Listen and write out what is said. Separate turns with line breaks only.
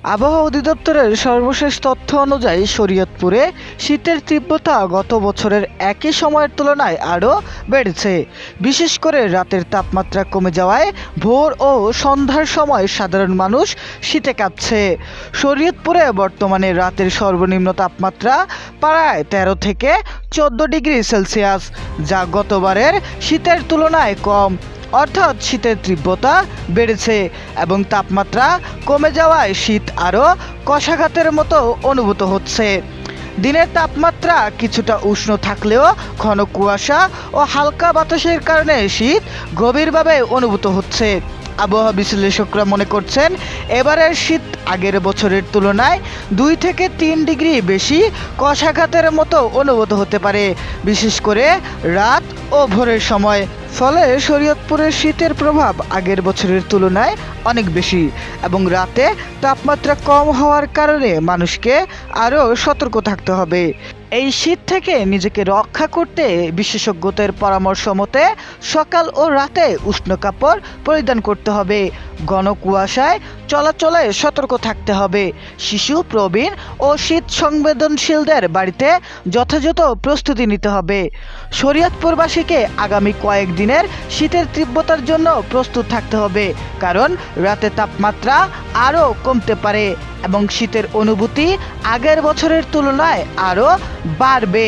আবহাওয়া অধিদপ্তরের সর্বশেষ তথ্য অনুযায়ী শরীয়তপুরে শীতের তীব্রতা গত বছরের একই সময়ের তুলনায় আরও বেড়েছে। বিশেষ করে রাতের তাপমাত্রা কমে যাওয়ায় ভোর ও সন্ধ্যার সময় সাধারণ মানুষ শীতে কাঁপছে। শরীয়তপুরে বর্তমানে রাতের সর্বনিম্ন তাপমাত্রা প্রায় 13 থেকে 14 ডিগ্রি সেলসিয়াস, যা গতবারের শীতের তুলনায় কম। অর্থাৎ শীতের তীব্রতা বেড়েছে এবং তাপমাত্রা কমে যাওয়ায় শীত আরও কষাঘাতের মতো অনুভূত হচ্ছে। দিনের তাপমাত্রা কিছুটা উষ্ণ থাকলেও ঘন কুয়াশা ও হালকা বাতাসের কারণে শীত গভীরভাবে অনুভূত হচ্ছে। আবহাওয়া বিশ্লেষকরা মনে করছেন, এবারের শীত আগের বছরের তুলনায় 2 থেকে 3 ডিগ্রি বেশি কষাঘাতের মতো অনুভূত হতে পারে, বিশেষ করে রাত ও ভোরের সময়। ফলে শরীয়তপুরের শীতের প্রভাব আগের বছরের তুলনায় অনেক বেশি এবং রাতে তাপমাত্রা কম হওয়ার কারণে মানুষকে আরও সতর্ক থাকতে হবে। এই শীত থেকে নিজেকে রক্ষা করতে বিশেষজ্ঞদের পরামর্শ মতে সকাল ও রাতে উষ্ণ কাপড় পরিধান করতে হবে, ঘন কুয়াশায় চলাচলে সতর্ক থাকতে হবে, শিশু, প্রবীণ ও শীত সংবেদনশীলদের বাড়িতে যথাযথ প্রস্তুতি নিতে হবে। শরীয়তপুরবাসীকে আগামী কয়েকদিনের শীতের তীব্রতার জন্য প্রস্তুত থাকতে হবে, কারণ রাতে তাপমাত্রা আরও কমতে পারে এবং শীতের অনুভূতি আগের বছরের তুলনায় আরও বাড়বে।